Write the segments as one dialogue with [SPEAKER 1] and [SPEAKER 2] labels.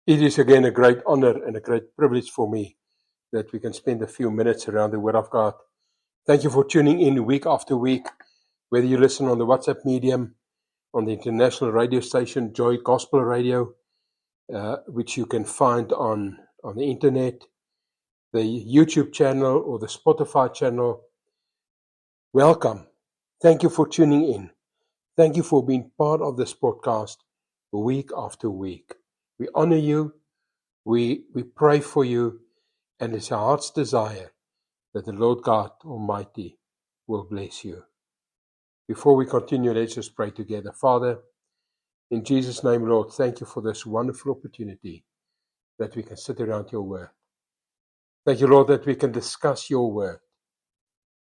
[SPEAKER 1] It is again a great honor and a great privilege for me that we can spend a few minutes around the Word of God. Thank you for tuning in week after week, whether you listen on the WhatsApp medium, on the international radio station, Joy Gospel Radio, which you can find on the internet, the YouTube channel or the Spotify channel. Welcome. Thank you for tuning in. Thank you for being part of this podcast week after week. We honor you. We pray for you, and it's our heart's desire that the Lord God Almighty will bless you. Before we continue, let's just pray together. Father, in Jesus' name, Lord, thank you for this wonderful opportunity that we can sit around your word. Thank you, Lord, that we can discuss your word.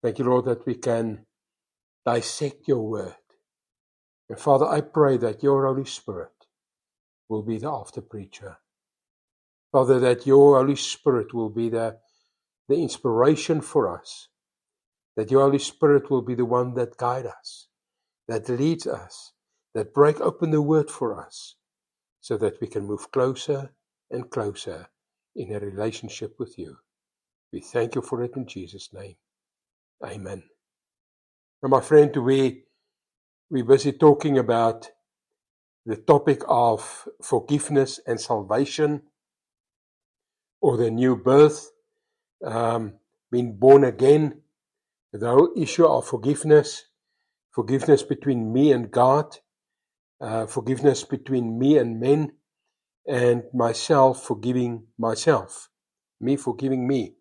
[SPEAKER 1] Thank you, Lord, that we can dissect your word. And Father, I pray that your Holy Spirit will be the after preacher. Father, that your Holy Spirit will be the inspiration for us, that your Holy Spirit will be the one that guides us, that leads us, that break open the word for us, so that we can move closer and closer in a relationship with you. We thank you for it in Jesus' name. Amen. Now, my friend, we're busy talking about the topic of forgiveness and salvation, or the new birth, being born again, the whole issue of forgiveness between me and God, forgiveness between me and men, and myself forgiving myself, me forgiving me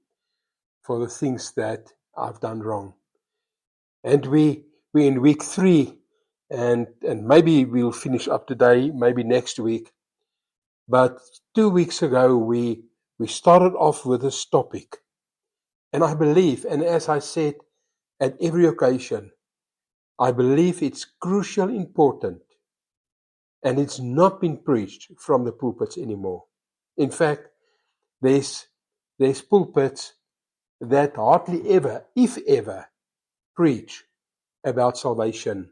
[SPEAKER 1] for the things that I've done wrong. And we're in week 3, and maybe we'll finish up today, maybe next week. But 2 weeks ago, we started off with this topic. And I believe, and as I said at every occasion, I believe it's crucial important, and it's not been preached from the pulpits anymore. In fact, there's pulpits that hardly ever, if ever, preach about salvation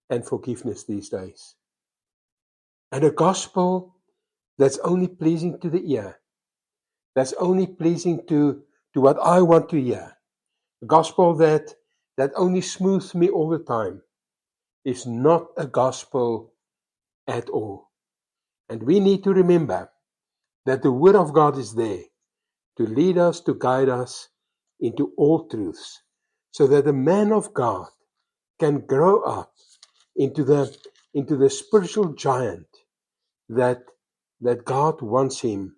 [SPEAKER 1] and forgiveness these days. And a gospel that's only pleasing to the ear, that's only pleasing to what I want to hear, a gospel that only smooths me all the time, is not a gospel at all. And we need to remember that the Word of God is there to lead us, to guide us into all truths, so that the man of God can grow up into the spiritual giant that God wants him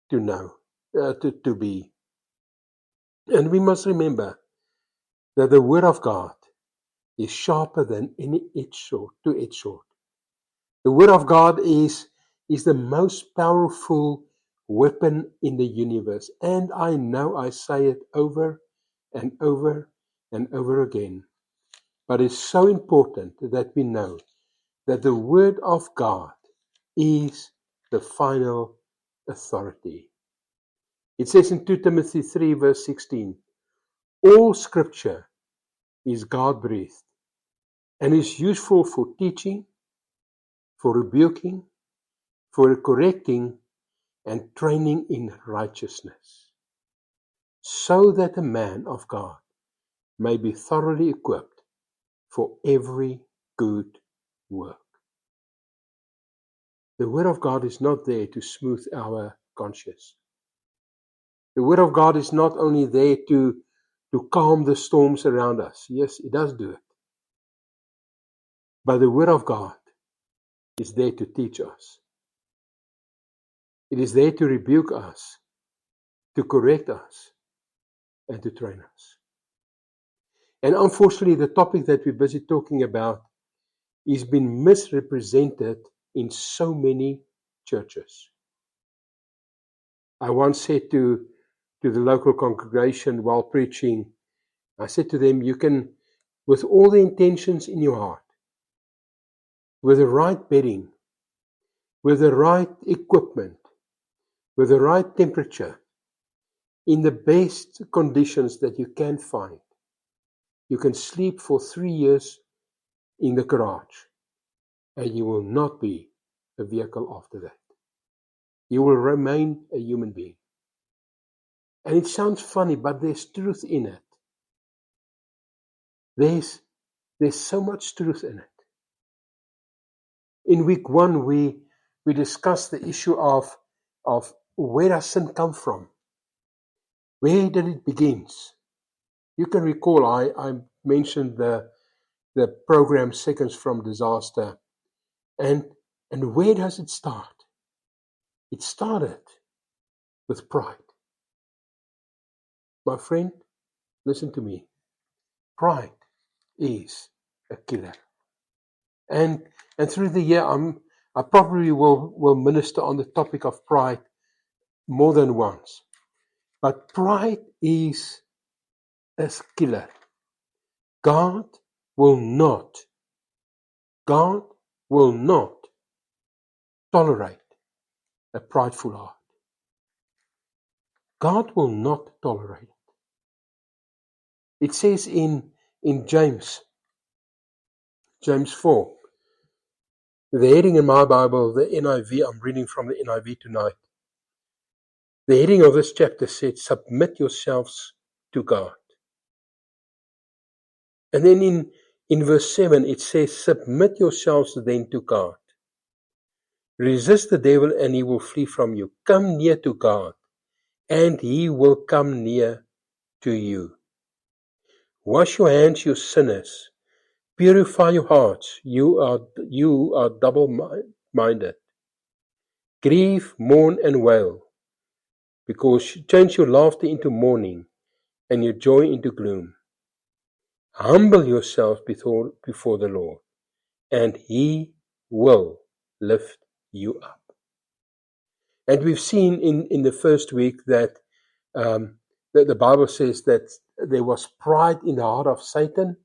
[SPEAKER 1] to know, to be. And we must remember that the Word of God is sharper than any two-edged sword. The Word of God is the most powerful weapon in the universe. And I know I say it over and over and over again. But it's so important that we know that the Word of God is the final authority. It says in 2 Timothy 3 verse 16, all Scripture is God-breathed and is useful for teaching, for rebuking, for correcting, and training in righteousness, so that the man of God may be thoroughly equipped for every good work. The Word of God is not there to smooth our conscience. The Word of God is not only there to calm the storms around us. Yes, it does do it. But the Word of God is there to teach us. It is there to rebuke us, to correct us, and to train us. And unfortunately, the topic that we're busy talking about is being misrepresented in so many churches. I once said to the local congregation while preaching, I said to them, you can, with all the intentions in your heart, with the right bedding, with the right equipment, with the right temperature, in the best conditions that you can find, you can sleep for 3 years in the garage, and you will not be a vehicle after that. You will remain a human being. And it sounds funny, but there's truth in it. There's so much truth in it. In week 1, we discussed the issue of where does sin come from? Where did it begin? You can recall I mentioned the program Seconds from Disaster. And where does it start? It started with pride. My friend, listen to me. Pride is a killer. And through the year, I probably will minister on the topic of pride more than once. But pride is a killer. God will not tolerate a prideful heart. God will not tolerate it. It says in James 4, the heading in my Bible, the NIV, I'm reading from the NIV tonight. The heading of this chapter said, submit yourselves to God. And then in verse 7, it says, submit yourselves then to God. Resist the devil and he will flee from you. Come near to God and he will come near to you. Wash your hands, you sinners. Purify your hearts. You are double-minded. Grieve, mourn, and wail, because change your laughter into mourning and your joy into gloom. Humble yourself before the Lord, and he will lift you up. And we've seen in the first week that the Bible says that there was pride in the heart of Satan,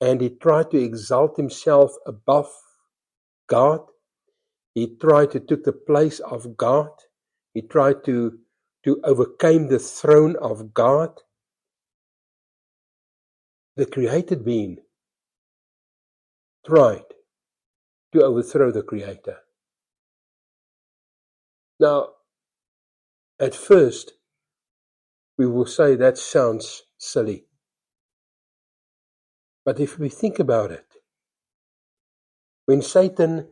[SPEAKER 1] and he tried to exalt himself above God. He tried to take the place of God. He tried to overcome the throne of God. The created being tried to overthrow the Creator. Now, at first, we will say that sounds silly. But if we think about it, when Satan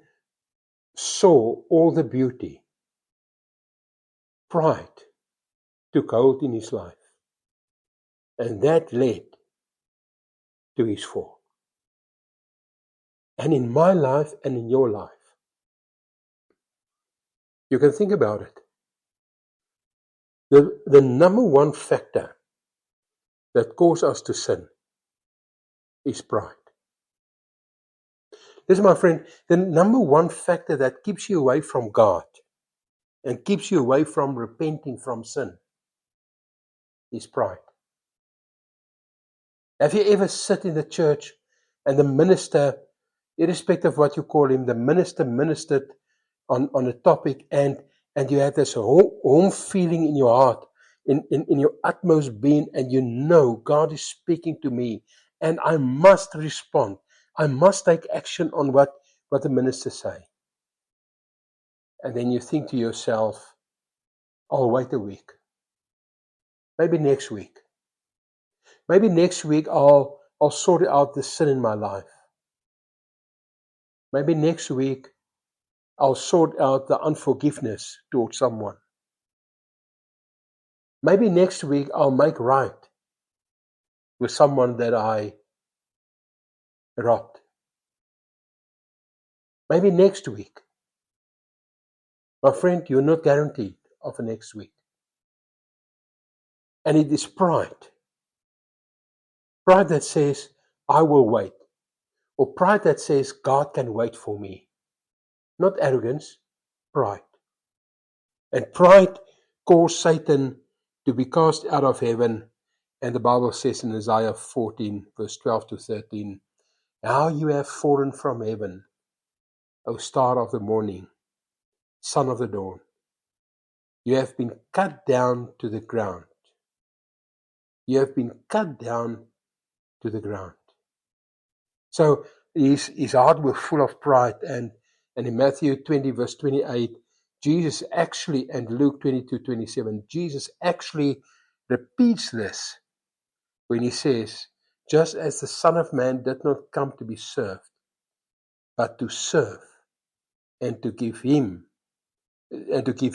[SPEAKER 1] saw all the beauty, pride took hold in his life. And that led to his fall. And in my life and in your life, you can think about it. The number one factor that causes us to sin is pride. Listen, my friend, the number one factor that keeps you away from God and keeps you away from repenting from sin is pride. Have you ever sat in the church and the minister, irrespective of what you call him, the minister ministered on a topic and you had this home feeling in your heart, in your utmost being, and you know God is speaking to me and I must respond. I must take action on what the minister say. And then you think to yourself, I'll wait a week. Maybe next week. Maybe next week I'll sort out the sin in my life. Maybe next week I'll sort out the unforgiveness towards someone. Maybe next week I'll make right with someone that I robbed. Maybe next week. My friend, you're not guaranteed of a next week. And it is pride. Pride that says, I will wait. Or pride that says, God can wait for me. Not arrogance, pride. And pride caused Satan to be cast out of heaven. And the Bible says in Isaiah 14, verse 12 to 13, how you have fallen from heaven, O star of the morning, son of the dawn. You have been cut down to the ground. You have been cut down to the ground. So his heart was full of pride. And in Matthew 20, verse 28, Jesus actually, and Luke 22:27, Jesus actually repeats this when he says, just as the Son of Man did not come to be served, but to serve and to give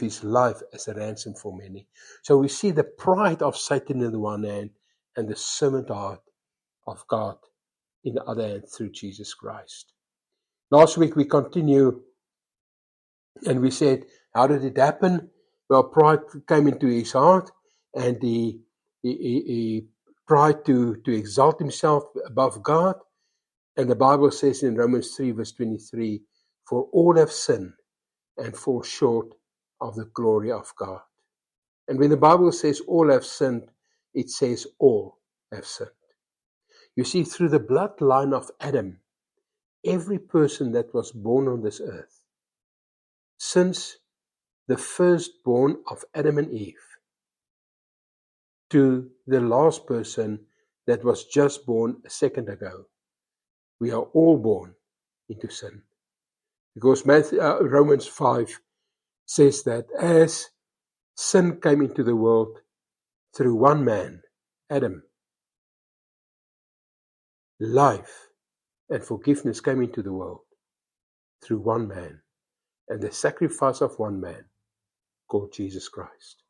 [SPEAKER 1] his life as a ransom for many. So we see the pride of Satan in the one hand and the servant heart of God in the other hand through Jesus Christ. Last week we continue and we said, how did it happen? Well, pride came into his heart and he tried to exalt himself above God. And the Bible says in Romans 3 verse 23, for all have sinned and fall short of the glory of God. And when the Bible says all have sinned, it says all have sinned. You see, through the bloodline of Adam, every person that was born on this earth, since the firstborn of Adam and Eve, to the last person that was just born a second ago, we are all born into sin. Because Romans 5 says that as sin came into the world through one man, Adam, life and forgiveness came into the world through one man and the sacrifice of one man called Jesus Christ.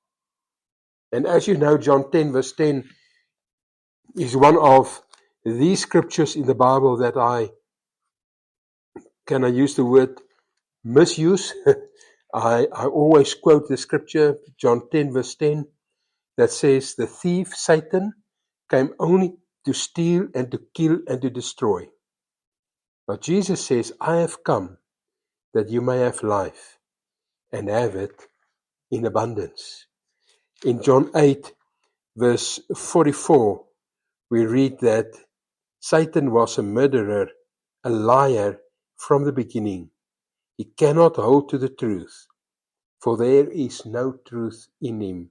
[SPEAKER 1] And as you know, John 10 verse 10 is one of these scriptures in the Bible that I use the word misuse? I always quote the scripture, John 10 verse 10, that says, the thief, Satan, came only to steal and to kill and to destroy. But Jesus says, I have come that you may have life and have it in abundance. In John 8 verse 44, we read that Satan was a murderer, a liar from the beginning. He cannot hold to the truth, for there is no truth in him.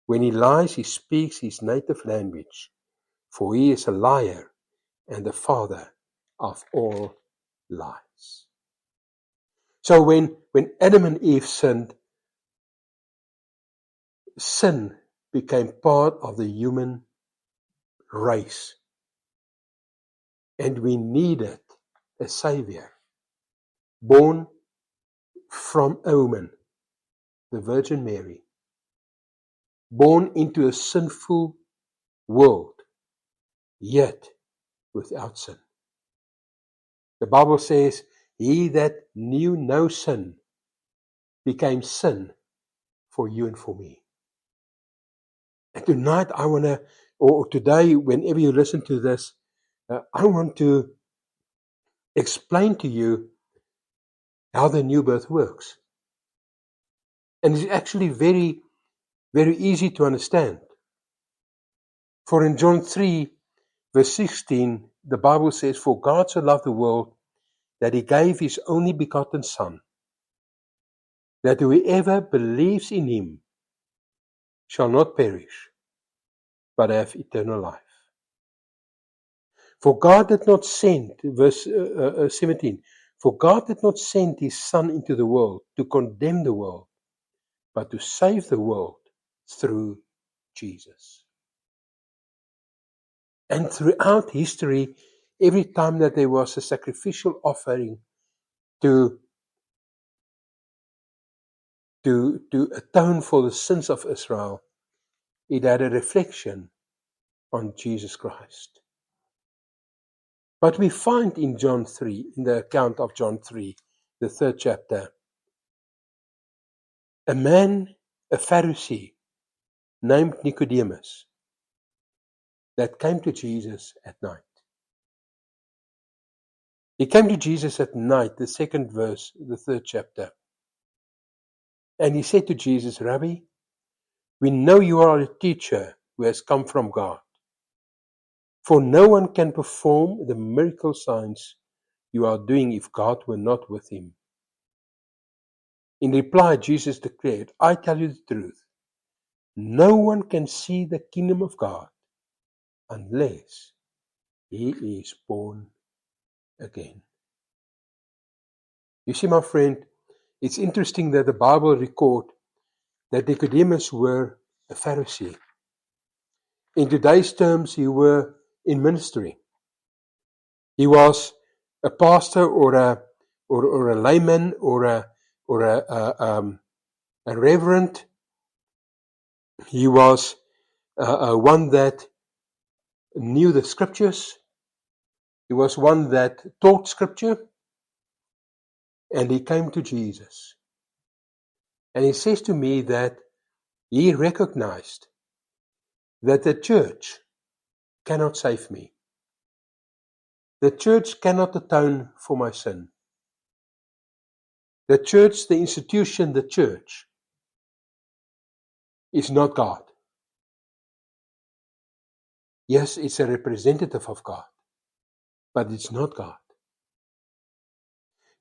[SPEAKER 1] When he lies, he speaks his native language, for he is a liar and the father of all lies. So when Adam and Eve sinned, sin became part of the human race. And we needed a savior, born from a woman, the Virgin Mary, born into a sinful world, yet without sin. The Bible says, he that knew no sin became sin for you and for me. And tonight I want to, or today, whenever you listen to this, I want to explain to you how the new birth works. And it's actually very, very easy to understand. For in John 3, verse 16, the Bible says, for God so loved the world that he gave his only begotten Son, that whoever believes in him shall not perish, but have eternal life. For God did not send, verse 17, for God did not send his Son into the world to condemn the world, but to save the world through Jesus. And throughout history, every time that there was a sacrificial offering to atone for the sins of Israel, it had a reflection on Jesus Christ. But we find in John 3, in the account of John 3, the 3rd chapter, a man, a Pharisee, named Nicodemus, that came to Jesus at night. He came to Jesus at night, the 2nd verse, the 3rd chapter. And he said to Jesus, Rabbi, we know you are a teacher who has come from God. For no one can perform the miracle signs you are doing if God were not with him. In reply, Jesus declared, I tell you the truth. No one can see the kingdom of God unless he is born again. You see, my friend, It's interesting that the Bible records that Nicodemus were a Pharisee. In today's terms, he were in ministry. He was a pastor or a layman or a reverend. He was one that knew the scriptures. He was one that taught scripture. And he came to Jesus. And he says to me that he recognized that the church cannot save me. The church cannot atone for my sin. The church, the institution, the church is not God. Yes, it's a representative of God, but it's not God.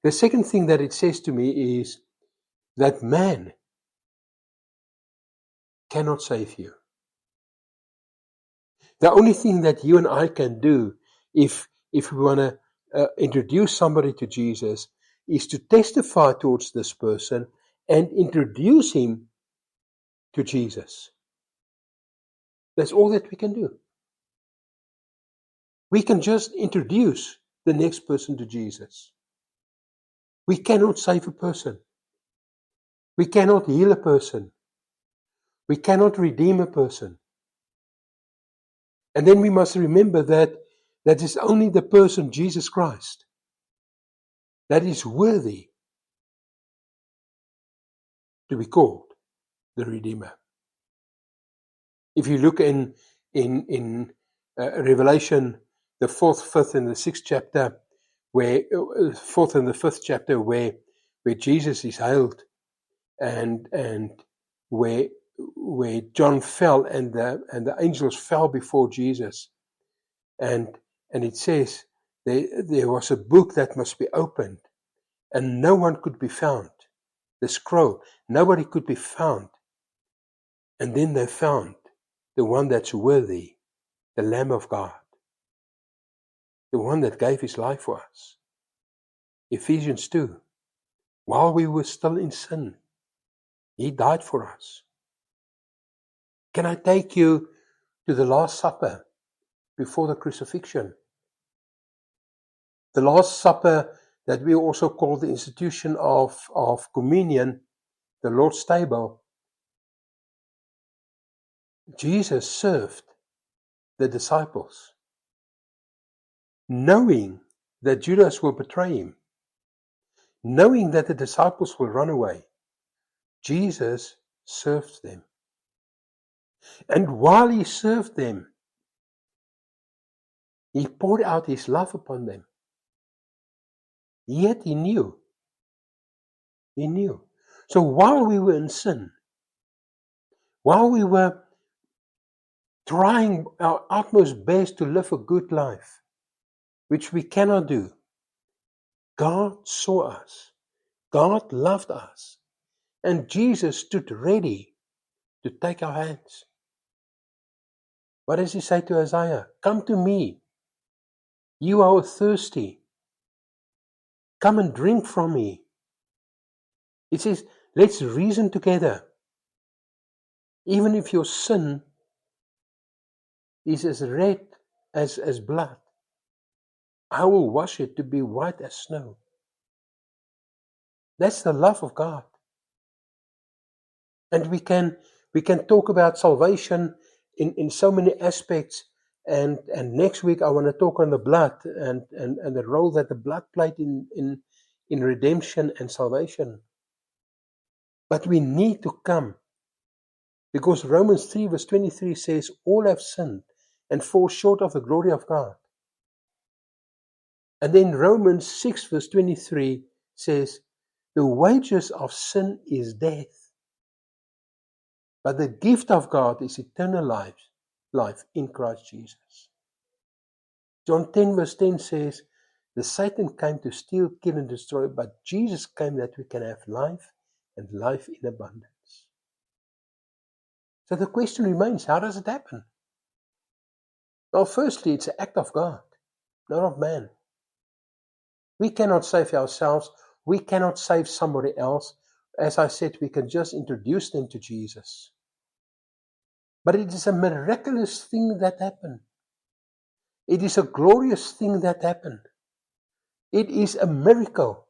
[SPEAKER 1] The second thing that it says to me is that man cannot save you. The only thing that you and I can do if we want to introduce somebody to Jesus is to testify towards this person and introduce him to Jesus. That's all that we can do. We can just introduce the next person to Jesus. We cannot save a person. We cannot heal a person. We cannot redeem a person. And then we must remember that is only the person, Jesus Christ, that is worthy to be called the Redeemer. If you look in Revelation, the 4th, 5th, and the 6th chapter, where 4th and the 5th chapter, where Jesus is hailed, and where John fell and the angels fell before Jesus, and it says there was a book that must be opened, and no one could be found. The scroll, nobody could be found. And then they found the one that's worthy, the Lamb of God, the one that gave his life for us. Ephesians 2, while we were still in sin, he died for us. Can I take you to the Last Supper before the crucifixion? The Last Supper that we also call the institution of communion, the Lord's table. Jesus served the disciples, knowing that Judas will betray him, knowing that the disciples will run away. Jesus served them. And while he served them, he poured out his love upon them. Yet he knew. He knew. So while we were in sin, while we were trying our utmost best to live a good life, which we cannot do, God saw us. God loved us. And Jesus stood ready to take our hands. What does he say to Isaiah? Come to me. You are thirsty. Come and drink from me. It says, let's reason together. Even if your sin is as red as blood, I will wash it to be white as snow. That's the love of God. And we can talk about salvation in so many aspects. And next week I want to talk on the blood and the role that the blood played in redemption and salvation. But we need to come, because Romans 3 verse 23 says, all have sinned and fall short of the glory of God. And then Romans 6 verse 23 says, the wages of sin is death, but the gift of God is eternal life in Christ Jesus. John 10 verse 10 says, the Satan came to steal, kill, and destroy, but Jesus came that we can have life and life in abundance. So the question remains, how does it happen? Well, firstly, it's an act of God, not of man. We cannot save ourselves We cannot save somebody else. As I said, we can just introduce them to Jesus. But it is a miraculous thing that happened. It is a glorious thing that happened. It is a miracle.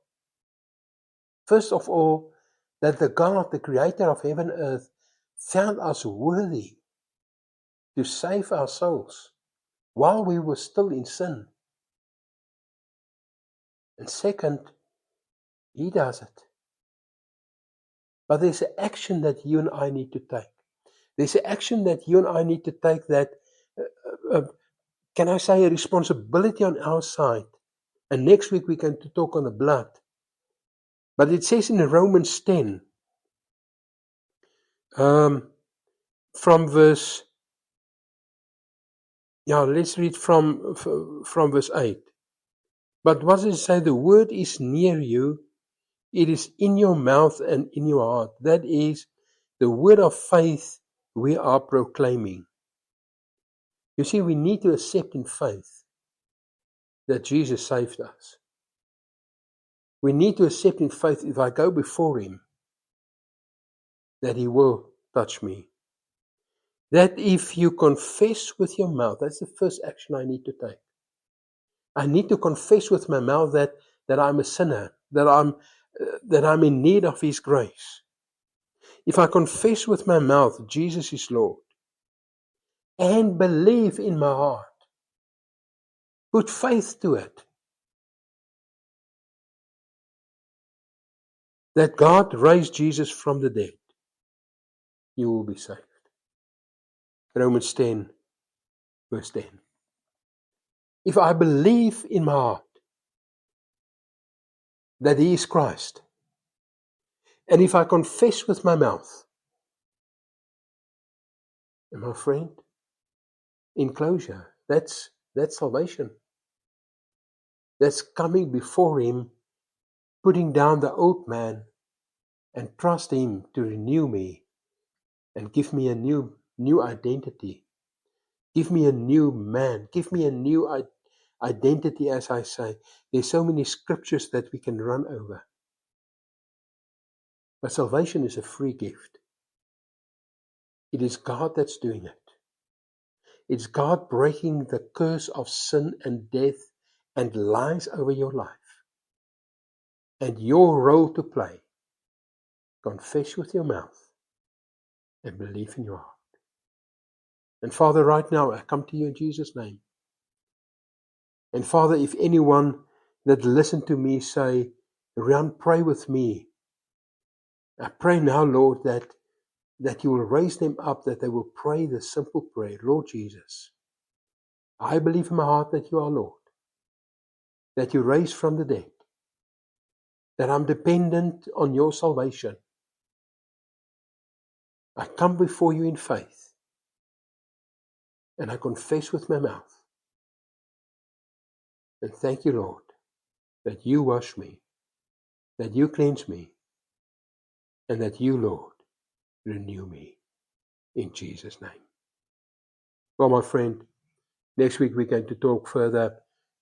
[SPEAKER 1] First of all, that the God, the creator of heaven and earth, found us worthy to save our souls while we were still in sin. And second, He does it. But there's an action that you and I need to take. There's an action that you and I need to take that, can I say, a responsibility on our side. And next week we're going to talk on the blood. But it says in Romans 10, from verse, let's read from verse 8. But what does it say? The word is near you. It is in your mouth and in your heart. That is the word of faith we are proclaiming. You see, we need to accept in faith that Jesus saved us. We need to accept in faith, if I go before Him, that He will touch me. That if you confess with your mouth, that's the first action I need to take. I need to confess with my mouth that I'm a sinner, that I'm in need of His grace. If I confess with my mouth Jesus is Lord, and believe in my heart, put faith to it, that God raised Jesus from the dead, you will be saved. Romans 10, verse 10. If I believe in my heart that He is Christ, and if I confess with my mouth, and my friend, in closure, that's salvation. That's coming before Him, putting down the old man, and trust Him to renew me and give me a new identity. Give me a new man. Give me a new identity, as I say. There's so many scriptures that we can run over. But salvation is a free gift. It is God that's doing it. It's God breaking the curse of sin and death and lies over your life. And your role to play, confess with your mouth and believe in your heart. And Father, right now I come to you in Jesus' name. And Father, if anyone that listened to me say, Rian, pray with me. I pray now, Lord, that you will raise them up, that they will pray the simple prayer. Lord Jesus, I believe in my heart that you are Lord, that you raised from the dead, that I'm dependent on your salvation. I come before you in faith, and I confess with my mouth. And thank you, Lord, that you wash me, that you cleanse me, and that you, Lord, renew me in Jesus' name. Well, my friend, next week we're going to talk further.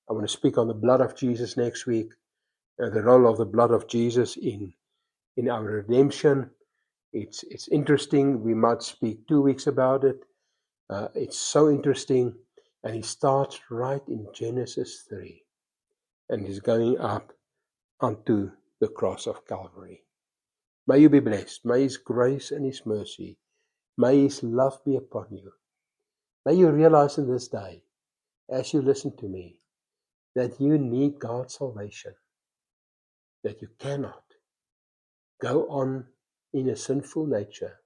[SPEAKER 1] I want to speak on the blood of Jesus next week, the role of the blood of Jesus in our redemption. It's interesting. We might speak 2 weeks about it. It's so interesting. And he starts right in Genesis 3. And he's going up onto the cross of Calvary. May you be blessed. May His grace and His mercy, may His love be upon you. May you realize in this day, as you listen to me, that you need God's salvation, that you cannot go on in a sinful nature,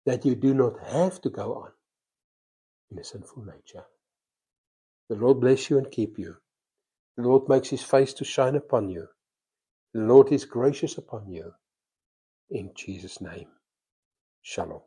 [SPEAKER 1] that you do not have to go on in a sinful nature. The Lord bless you and keep you. The Lord makes His face to shine upon you. The Lord is gracious upon you. In Jesus' name, Shalom.